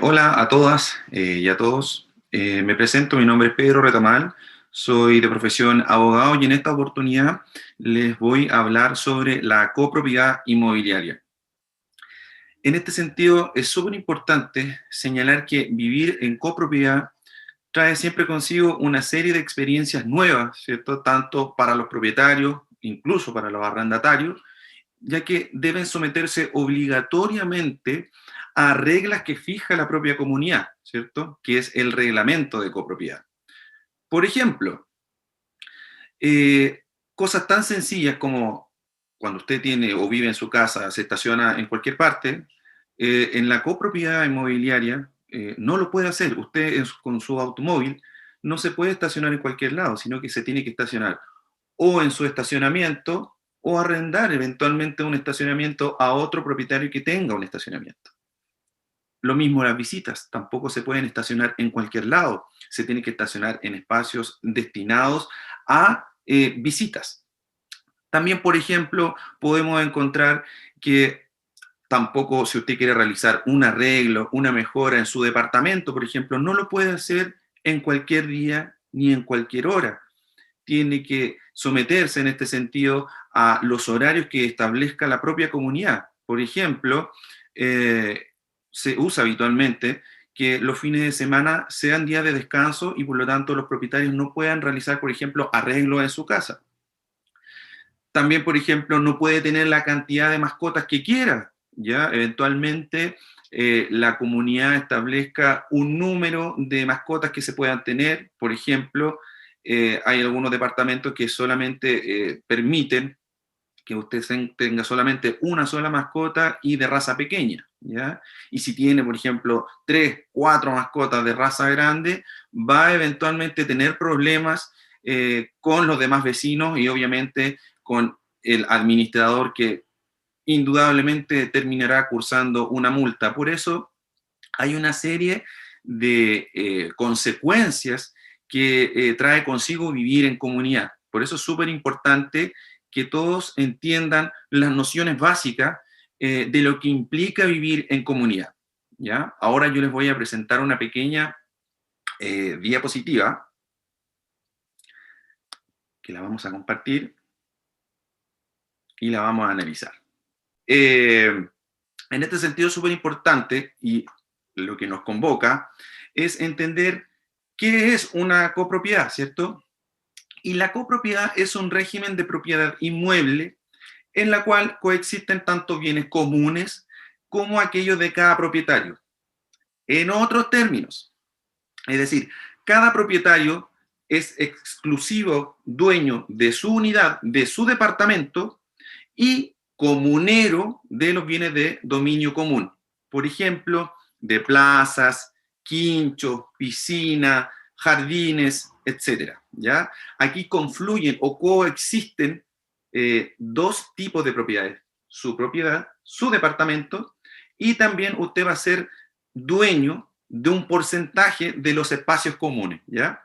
Hola a todas y a todos. Me presento, mi nombre es Pedro Retamal, soy de profesión abogado y en esta oportunidad les voy a hablar sobre la copropiedad inmobiliaria. En este sentido, es súper importante señalar que vivir en copropiedad trae siempre consigo una serie de experiencias nuevas, ¿cierto? Tanto para los propietarios, incluso para los arrendatarios, ya que deben someterse obligatoriamente a reglas que fija la propia comunidad, ¿cierto? Que es el reglamento de copropiedad. Por ejemplo, eh, cosas tan sencillas como cuando usted tiene o vive en su casa, se estaciona en cualquier parte, en la copropiedad inmobiliaria no lo puede hacer. Usted con su automóvil no se puede estacionar en cualquier lado, sino que se tiene que estacionar o en su estacionamiento o arrendar eventualmente un estacionamiento a otro propietario que tenga un estacionamiento. Lo mismo las visitas, tampoco se pueden estacionar en cualquier lado, se tiene que estacionar en espacios destinados a visitas. También, por ejemplo, podemos encontrar que tampoco, si usted quiere realizar un arreglo, una mejora en su departamento, por ejemplo, no lo puede hacer en cualquier día ni en cualquier hora. Tiene que someterse en este sentido a los horarios que establezca la propia comunidad. Por ejemplo, se usa habitualmente que los fines de semana sean días de descanso y por lo tanto los propietarios no puedan realizar, por ejemplo, arreglos en su casa. También, por ejemplo, no puede tener la cantidad de mascotas que quiera, ¿ya? Eventualmente la comunidad establezca un número de mascotas que se puedan tener. Por ejemplo, hay algunos departamentos que solamente permiten que usted tenga solamente una sola mascota y de raza pequeña, ¿ya? Y si tiene, por ejemplo, 3, 4 mascotas de raza grande, va a eventualmente tener problemas con los demás vecinos y obviamente con el administrador que indudablemente terminará cursando una multa. Por eso hay una serie de consecuencias que trae consigo vivir en comunidad. Por eso es súper importante que todos entiendan las nociones básicas de lo que implica vivir en comunidad. ¿Ya? Ahora yo les voy a presentar una pequeña diapositiva que la vamos a compartir y la vamos a analizar. En este sentido es súper importante y lo que nos convoca es entender qué es una copropiedad, ¿cierto? Y la copropiedad es un régimen de propiedad inmueble en la cual coexisten tanto bienes comunes como aquellos de cada propietario. En otros términos, es decir, cada propietario es exclusivo dueño de su unidad, de su departamento y comunero de los bienes de dominio común. Por ejemplo, de plazas, quinchos, piscina, jardines, etcétera, ¿ya? Aquí confluyen o coexisten dos tipos de propiedades. Su propiedad, su departamento, y también usted va a ser dueño de un porcentaje de los espacios comunes, ¿ya?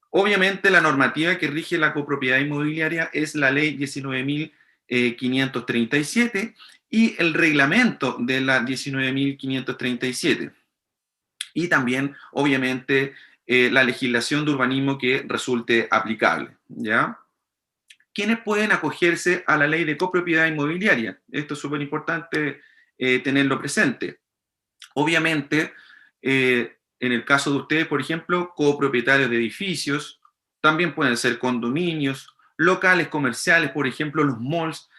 Obviamente la normativa que rige la copropiedad inmobiliaria es la ley 19.537 y el reglamento de la 19.537. Y también, obviamente, la legislación de urbanismo que resulte aplicable, ¿ya? ¿Quiénes pueden acogerse a la ley de copropiedad inmobiliaria? Esto es súper importante tenerlo presente. Obviamente, en el caso de ustedes, por ejemplo, copropietarios de edificios, también pueden ser condominios, locales comerciales, por ejemplo, los malls,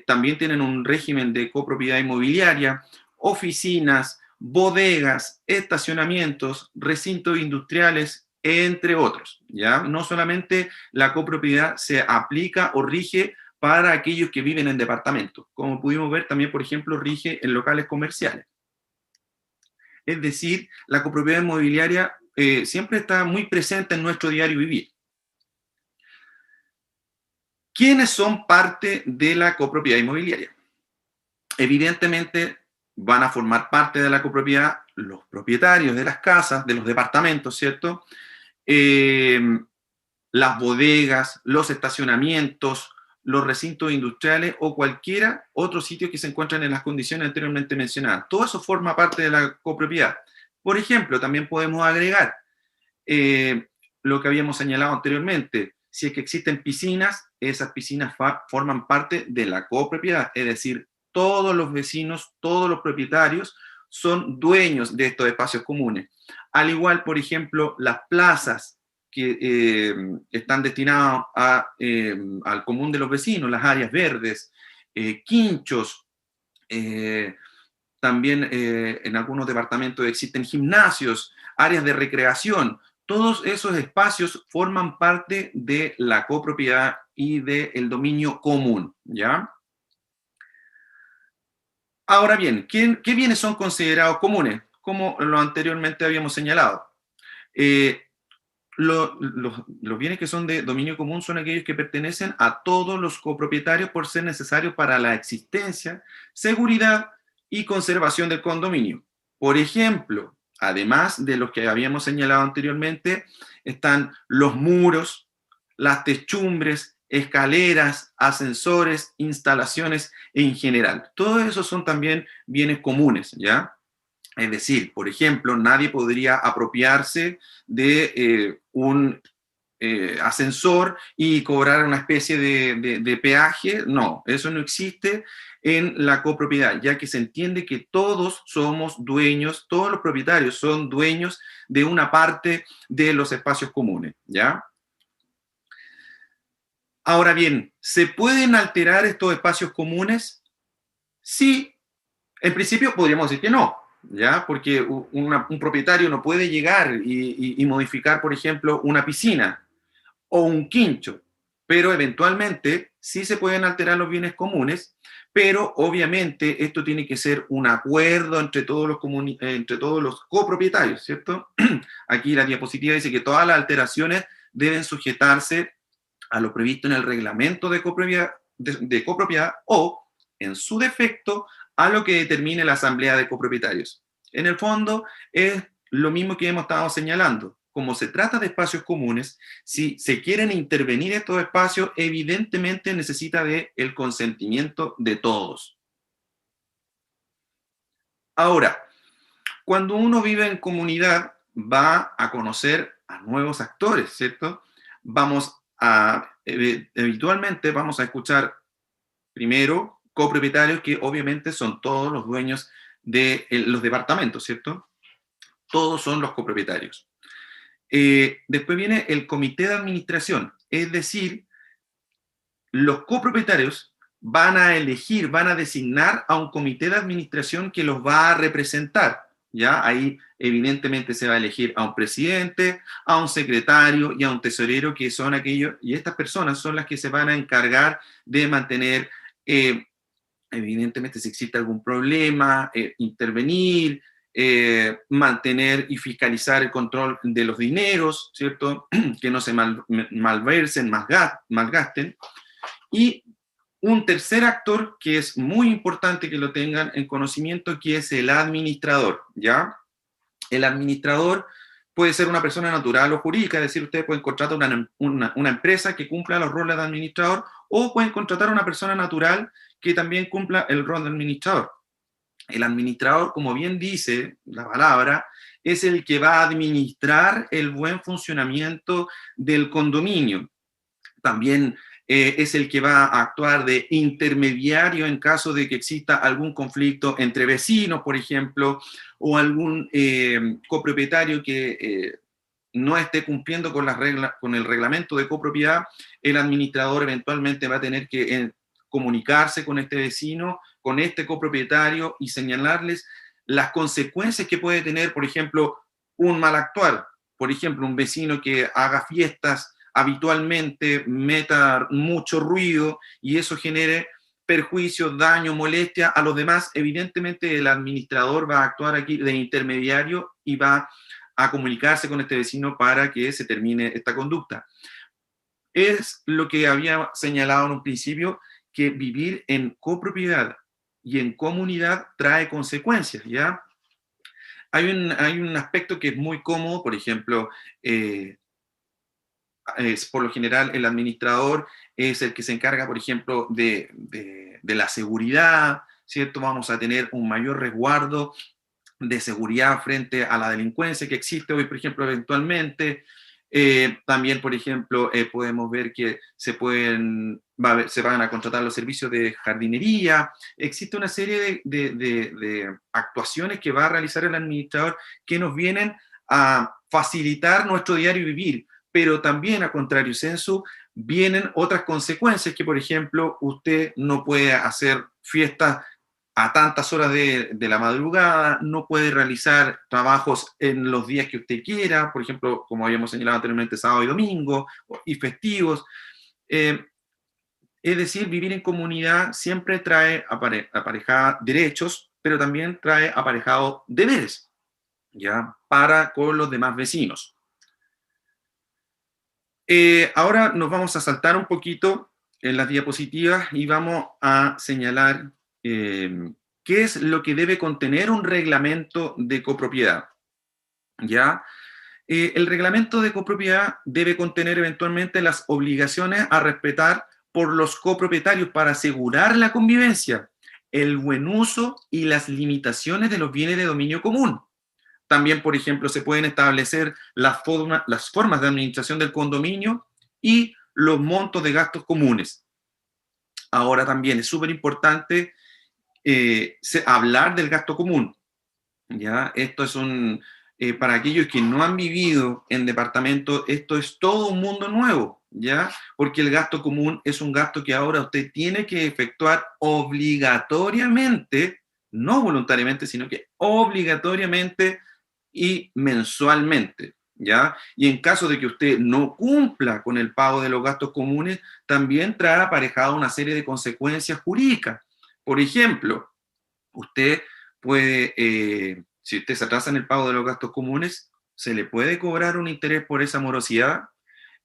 también tienen un régimen de copropiedad inmobiliaria, oficinas, bodegas, estacionamientos, recintos industriales, entre otros, ¿ya? No solamente la copropiedad se aplica o rige para aquellos que viven en departamentos, como pudimos ver también, por ejemplo, rige en locales comerciales. Es decir, la copropiedad inmobiliaria siempre está muy presente en nuestro diario vivir. ¿Quiénes son parte de la copropiedad inmobiliaria? Evidentemente van a formar parte de la copropiedad los propietarios de las casas, de los departamentos, ¿cierto? Las bodegas, los estacionamientos, los recintos industriales o cualquiera otro sitio que se encuentren en las condiciones anteriormente mencionadas. Todo eso forma parte de la copropiedad. Por ejemplo, también podemos agregar eh, lo que habíamos señalado anteriormente. Si es que existen piscinas, esas piscinas forman parte de la copropiedad, es decir, todos los vecinos, todos los propietarios son dueños de estos espacios comunes. Al igual, por ejemplo, las plazas que están destinadas al común de los vecinos, las áreas verdes, quinchos, eh, también en algunos departamentos existen gimnasios, áreas de recreación. Todos esos espacios forman parte de la copropiedad y del dominio común, ¿ya? Ahora bien, ¿qué bienes son considerados comunes? Como lo anteriormente habíamos señalado. Eh, los bienes que son de dominio común son aquellos que pertenecen a todos los copropietarios por ser necesarios para la existencia, seguridad y conservación del condominio. Por ejemplo, además de los que habíamos señalado anteriormente, están los muros, las techumbres, escaleras, ascensores, instalaciones en general. Todos esos son también bienes comunes, ¿ya? Es decir, por ejemplo, nadie podría apropiarse de un ascensor y cobrar una especie de peaje. No, eso no existe en la copropiedad, ya que se entiende que todos somos dueños, todos los propietarios son dueños de una parte de los espacios comunes, ¿ya? Ahora bien, ¿se pueden alterar estos espacios comunes? Sí, en principio podríamos decir que no, ¿ya? Porque un propietario no puede llegar y modificar, por ejemplo, una piscina o un quincho, pero eventualmente sí se pueden alterar los bienes comunes, pero obviamente esto tiene que ser un acuerdo entre todos los copropietarios, ¿cierto? Aquí la diapositiva dice que todas las alteraciones deben sujetarse a lo previsto en el reglamento de copropiedad o, en su defecto, a lo que determine la asamblea de copropietarios. En el fondo, es lo mismo que hemos estado señalando. Como se trata de espacios comunes, si se quieren intervenir estos espacios, evidentemente necesita del consentimiento de todos. Ahora, cuando uno vive en comunidad, va a conocer a nuevos actores, ¿cierto? Habitualmente vamos a escuchar primero copropietarios que obviamente son todos los dueños de los departamentos, ¿cierto? Todos son los copropietarios. Después viene el comité de administración, es decir, los copropietarios van a elegir, van a designar a un comité de administración que los va a representar, ¿ya? Ahí evidentemente se va a elegir a un presidente, a un secretario y a un tesorero, que son aquellos, y estas personas son las que se van a encargar de mantener, evidentemente si existe algún problema, intervenir, mantener y fiscalizar el control de los dineros, ¿cierto? Que no se malversen, malgasten. Y un tercer actor que es muy importante que lo tengan en conocimiento, que es el administrador, ¿ya? El administrador puede ser una persona natural o jurídica, es decir, ustedes pueden contratar una empresa que cumpla los roles de administrador o pueden contratar a una persona natural que también cumpla el rol de administrador. El administrador, como bien dice la palabra, es el que va a administrar el buen funcionamiento del condominio. También es el que va a actuar de intermediario en caso de que exista algún conflicto entre vecinos, por ejemplo, o algún copropietario que no esté cumpliendo con las reglas, con el reglamento de copropiedad. El administrador eventualmente va a tener que comunicarse con este vecino, con este copropietario y señalarles las consecuencias que puede tener, por ejemplo, un mal actuar. Por ejemplo, un vecino que haga fiestas habitualmente, meta mucho ruido y eso genere perjuicio, daño, molestia a los demás. Evidentemente el administrador va a actuar aquí de intermediario y va a comunicarse con este vecino para que se termine esta conducta. Es lo que había señalado en un principio, que vivir en copropiedad y en comunidad trae consecuencias, ¿ya? Hay un aspecto que es muy cómodo, por ejemplo, por lo general el administrador es el que se encarga, por ejemplo, de la seguridad, ¿cierto? Vamos a tener un mayor resguardo de seguridad frente a la delincuencia que existe hoy, por ejemplo, eventualmente. También, por ejemplo, podemos ver que se van a contratar los servicios de jardinería. Existe una serie de actuaciones que va a realizar el administrador que nos vienen a facilitar nuestro diario vivir, pero también, a contrario sensu, vienen otras consecuencias, que por ejemplo, usted no puede hacer fiestas a tantas horas de la madrugada, no puede realizar trabajos en los días que usted quiera, por ejemplo, como habíamos señalado anteriormente, sábado y domingo, y festivos. Eh, es decir, vivir en comunidad siempre trae aparejada derechos, pero también trae aparejado deberes, ¿ya? Para con los demás vecinos. Ahora nos vamos a saltar un poquito en las diapositivas y vamos a señalar qué es lo que debe contener un reglamento de copropiedad. ¿Ya? El reglamento de copropiedad debe contener eventualmente las obligaciones a respetar por los copropietarios para asegurar la convivencia, el buen uso y las limitaciones de los bienes de dominio común. También, por ejemplo, se pueden establecer las formas de administración del condominio y los montos de gastos comunes. Ahora también es súper importante hablar del gasto común. ¿Ya? Esto es para aquellos que no han vivido en departamento, esto es todo un mundo nuevo, ¿ya? Porque el gasto común es un gasto que ahora usted tiene que efectuar obligatoriamente, no voluntariamente, sino que obligatoriamente y mensualmente, ¿ya? Y en caso de que usted no cumpla con el pago de los gastos comunes, también trae aparejado una serie de consecuencias jurídicas. Por ejemplo, usted puede, si usted se atrasa en el pago de los gastos comunes, se le puede cobrar un interés por esa morosidad.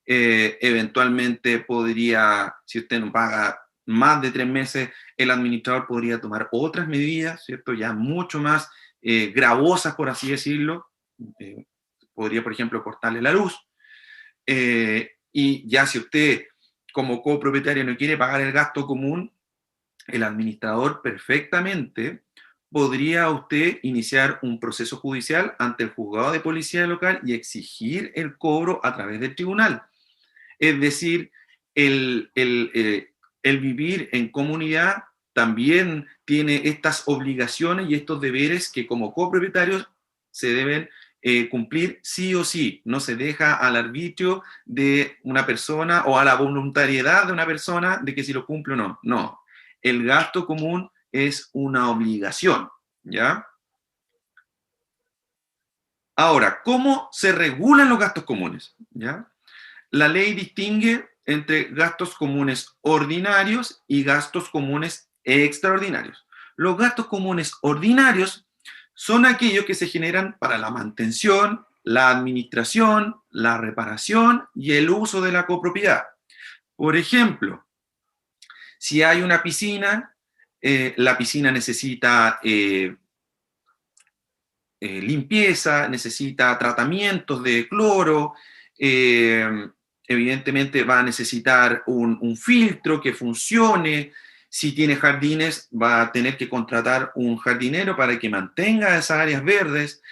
Eventualmente podría, si usted no paga más de 3 meses, el administrador podría tomar otras medidas, ¿cierto? Ya mucho más gravosas, por así decirlo. Podría, por ejemplo, cortarle la luz. Y ya si usted, como copropietario, no quiere pagar el gasto común, el administrador perfectamente podría usted iniciar un proceso judicial ante el juzgado de policía local y exigir el cobro a través del tribunal. Es decir, el vivir en comunidad también tiene estas obligaciones y estos deberes que como copropietarios se deben cumplir sí o sí. No se deja al arbitrio de una persona o a la voluntariedad de una persona de que si lo cumple o no. No. El gasto común es una obligación, ¿ya? Ahora, ¿cómo se regulan los gastos comunes? ¿Ya? La ley distingue entre gastos comunes ordinarios y gastos comunes extraordinarios. Los gastos comunes ordinarios son aquellos que se generan para la mantención, la administración, la reparación y el uso de la copropiedad. Por ejemplo, si hay una piscina, la piscina necesita limpieza, necesita tratamientos de cloro, evidentemente va a necesitar un filtro que funcione. Si tiene jardines, va a tener que contratar un jardinero para que mantenga esas áreas verdes.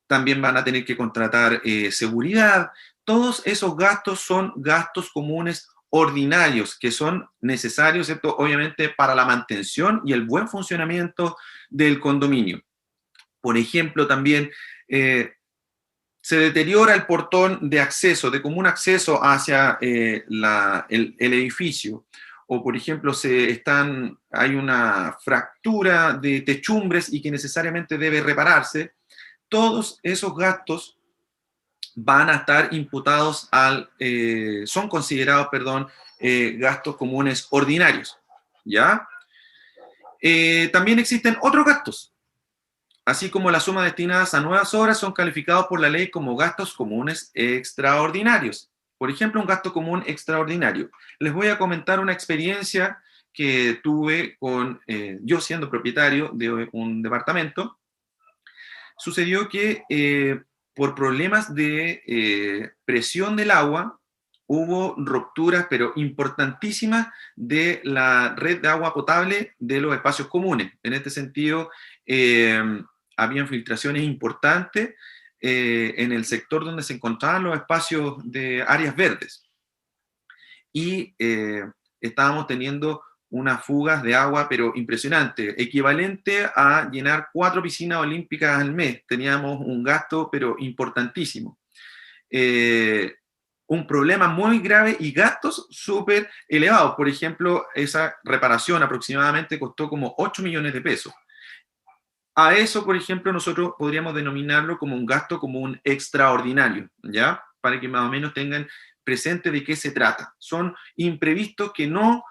También van a tener que contratar seguridad. Todos esos gastos son gastos comunes ordinarios que son necesarios, ¿cierto? Obviamente para la mantención y el buen funcionamiento del condominio. Por ejemplo, también se deteriora el portón de acceso, de común acceso hacia el edificio. O, por ejemplo, hay una fractura de techumbres y que necesariamente debe repararse. Todos esos gastos van a estar imputados son considerados, perdón, gastos comunes ordinarios, ¿ya? También existen otros gastos, así como las sumas destinadas a nuevas obras son calificados por la ley como gastos comunes extraordinarios. Por ejemplo, un gasto común extraordinario. Les voy a comentar una experiencia que tuve yo siendo propietario de un departamento. Sucedió que por problemas de presión del agua, hubo rupturas, pero importantísimas, de la red de agua potable de los espacios comunes. En este sentido, habían filtraciones importantes en el sector donde se encontraban los espacios de áreas verdes. Y estábamos teniendo unas fugas de agua, pero impresionante, equivalente a llenar 4 piscinas olímpicas al mes. Teníamos un gasto, pero importantísimo. Un problema muy grave y gastos súper elevados. Por ejemplo, esa reparación aproximadamente costó como 8 millones de pesos. A eso, por ejemplo, nosotros podríamos denominarlo como un gasto común extraordinario, ¿ya? Para que más o menos tengan presente de qué se trata. Son imprevistos que no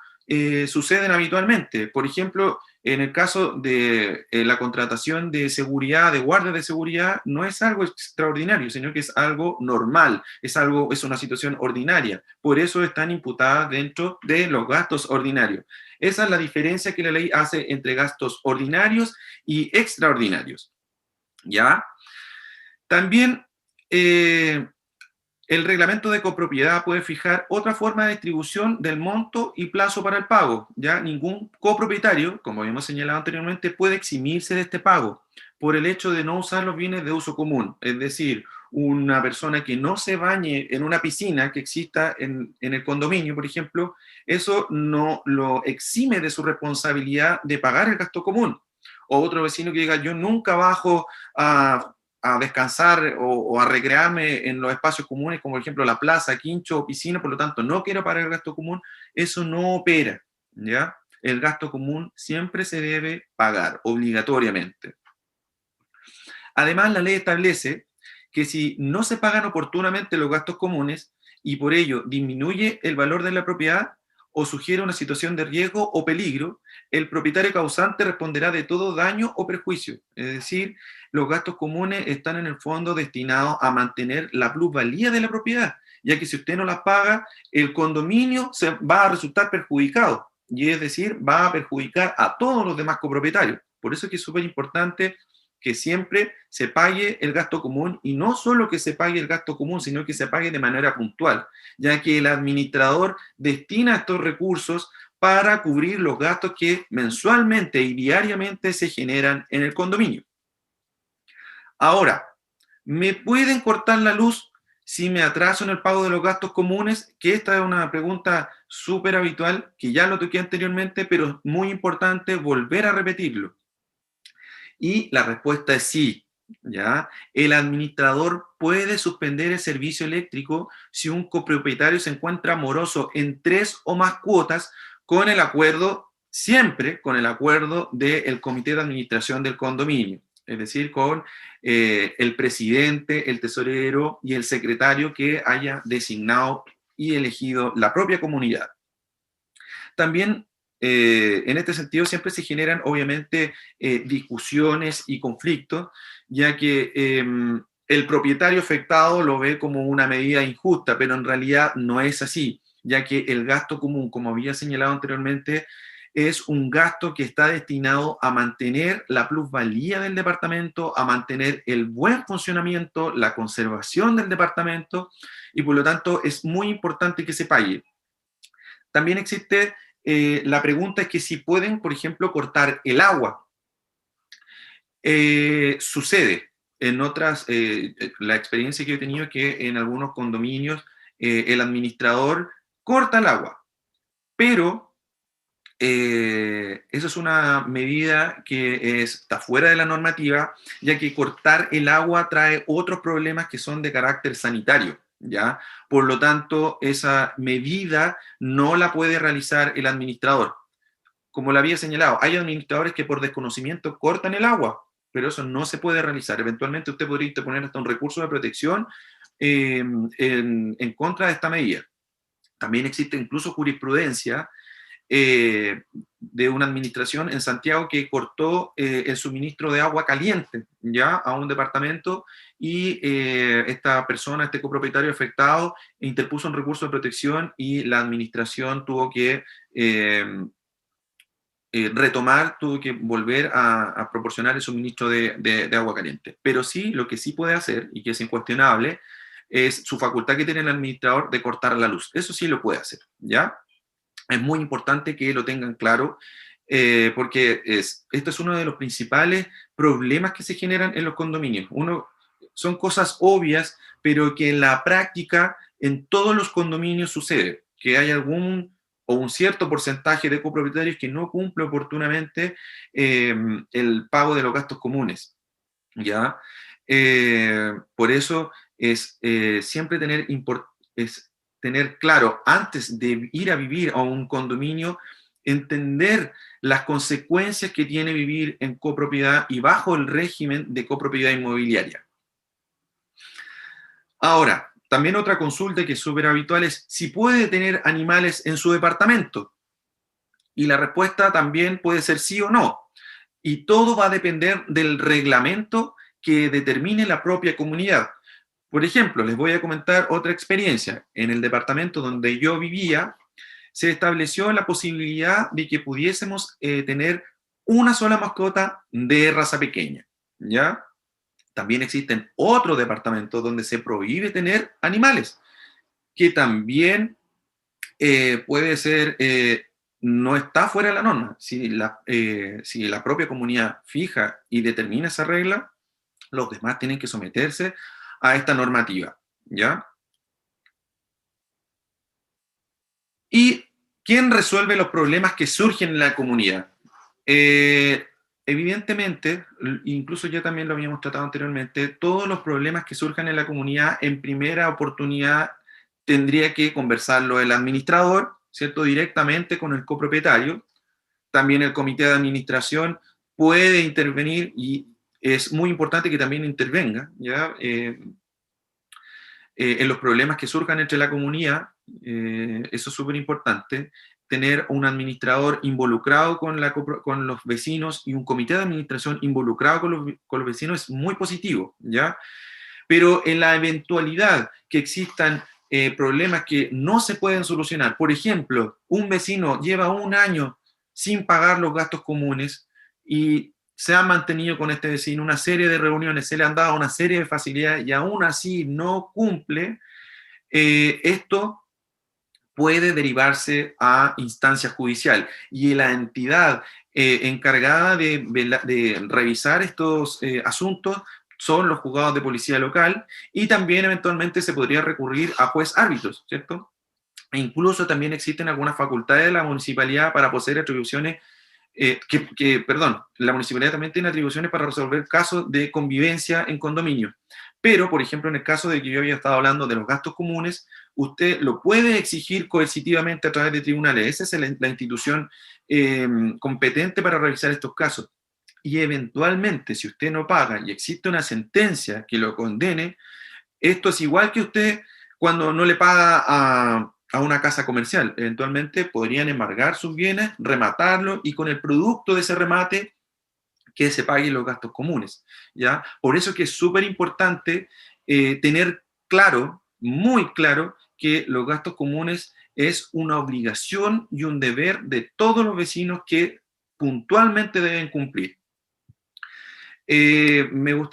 suceden habitualmente. Por ejemplo, en el caso de la contratación de seguridad, de guardias de seguridad, no es algo extraordinario, sino que es algo normal, es una situación ordinaria. Por eso están imputadas dentro de los gastos ordinarios. Esa es la diferencia que la ley hace entre gastos ordinarios y extraordinarios. ¿Ya? También el reglamento de copropiedad puede fijar otra forma de distribución del monto y plazo para el pago. Ya ningún copropietario, como habíamos señalado anteriormente, puede eximirse de este pago por el hecho de no usar los bienes de uso común. Es decir, una persona que no se bañe en una piscina que exista en el condominio, por ejemplo, eso no lo exime de su responsabilidad de pagar el gasto común. O otro vecino que diga, yo nunca bajo a descansar o a recrearme en los espacios comunes, como por ejemplo la plaza, quincho o piscina, por lo tanto no quiero pagar el gasto común, eso no opera, ¿ya? El gasto común siempre se debe pagar, obligatoriamente. Además, la ley establece que si no se pagan oportunamente los gastos comunes y por ello disminuye el valor de la propiedad o sugiere una situación de riesgo o peligro, el propietario causante responderá de todo daño o perjuicio. Es decir, los gastos comunes están en el fondo destinados a mantener la plusvalía de la propiedad, ya que si usted no las paga, el condominio se va a resultar perjudicado, y es decir, va a perjudicar a todos los demás copropietarios. Por eso es que es súper importante que siempre se pague el gasto común, y no solo que se pague el gasto común, sino que se pague de manera puntual, ya que el administrador destina estos recursos para cubrir los gastos que mensualmente y diariamente se generan en el condominio. Ahora, ¿me pueden cortar la luz si me atraso en el pago de los gastos comunes? Que esta es una pregunta súper habitual, que ya lo toqué anteriormente, pero es muy importante volver a repetirlo. Y la respuesta es sí, ¿ya? El administrador puede suspender el servicio eléctrico si un copropietario se encuentra moroso en 3 o más cuotas con el acuerdo, siempre con el acuerdo del comité de administración del condominio, es decir, con el presidente, el tesorero y el secretario que haya designado y elegido la propia comunidad. También en este sentido siempre se generan obviamente discusiones y conflictos, ya que el propietario afectado lo ve como una medida injusta, pero en realidad no es así, ya que el gasto común, como había señalado anteriormente, es un gasto que está destinado a mantener la plusvalía del departamento, a mantener el buen funcionamiento, la conservación del departamento, y por lo tanto es muy importante que se pague. También existe la pregunta es que si pueden, por ejemplo, cortar el agua. Sucede. En otras, la experiencia que yo he tenido es que en algunos condominios el administrador corta el agua, pero eso es una medida que está fuera de la normativa, ya que cortar el agua trae otros problemas que son de carácter sanitario, ¿ya? Por lo tanto, esa medida no la puede realizar el administrador. Como lo había señalado, hay administradores que por desconocimiento cortan el agua, pero eso no se puede realizar. Eventualmente usted podría interponer hasta un recurso de protección en contra de esta medida. También existe incluso jurisprudencia de una administración en Santiago que cortó el suministro de agua caliente ya a un departamento, y esta persona, este copropietario afectado, interpuso un recurso de protección y la administración tuvo que retomar, tuvo que volver a proporcionar el suministro de agua caliente. Pero sí, lo que sí puede hacer, y que es incuestionable, es su facultad que tiene el administrador de cortar la luz. Eso sí lo puede hacer, ¿ya? Es muy importante que lo tengan claro, porque esto es uno de los principales problemas que se generan en los condominios. Son cosas obvias, pero que en la práctica en todos los condominios sucede, que hay algún o un cierto porcentaje de copropietarios que no cumple oportunamente el pago de los gastos comunes, ¿ya? Por eso es siempre es tener claro, antes de ir a vivir a un condominio, entender las consecuencias que tiene vivir en copropiedad y bajo el régimen de copropiedad inmobiliaria. Ahora, también otra consulta que es súper habitual es si puede tener animales en su departamento. Y la respuesta también puede ser sí o no. Y todo va a depender del reglamento que determine la propia comunidad. Por ejemplo, les voy a comentar otra experiencia. En el departamento donde yo vivía, se estableció la posibilidad de que pudiésemos tener una sola mascota de raza pequeña, ¿ya? También existen otros departamentos donde se prohíbe tener animales, que también puede ser, no está fuera de la norma. Si la propia comunidad fija y determina esa regla, los demás tienen que someterse a esta normativa, ¿ya? ¿Y quién resuelve los problemas que surgen en la comunidad? Eh, Evidentemente, incluso ya también lo habíamos tratado anteriormente, todos los problemas que surjan en la comunidad, en primera oportunidad, tendría que conversarlo el administrador, ¿cierto? Directamente con el copropietario. También el comité de administración puede intervenir y es muy importante que también intervenga, ¿ya? En los problemas que surjan entre la comunidad, eso es súper importante, tener un administrador involucrado con los vecinos y un comité de administración involucrado con los vecinos es muy positivo, ¿ya? Pero en la eventualidad que existan problemas que no se pueden solucionar, por ejemplo, un vecino lleva un año sin pagar los gastos comunes y se ha mantenido con este vecino una serie de reuniones, se le han dado una serie de facilidades y aún así no cumple, esto puede derivarse a instancia judicial y la entidad encargada de revisar estos asuntos son los juzgados de policía local y también eventualmente se podría recurrir a juez árbitros, ¿cierto? E incluso también existen algunas facultades de la municipalidad para poseer atribuciones perdón, la municipalidad también tiene atribuciones para resolver casos de convivencia en condominio. Pero, por ejemplo, en el caso de que yo había estado hablando de los gastos comunes, usted lo puede exigir coercitivamente a través de tribunales. Esa es la institución competente para revisar estos casos. Y eventualmente, si usted no paga y existe una sentencia que lo condene, esto es igual que usted cuando no le paga a una casa comercial. Eventualmente podrían embargar sus bienes, rematarlo y con el producto de ese remate que se paguen los gastos comunes, ¿ya? Por eso que es súper importante tener claro, muy claro, que los gastos comunes es una obligación y un deber de todos los vecinos que puntualmente deben cumplir. Me gustaría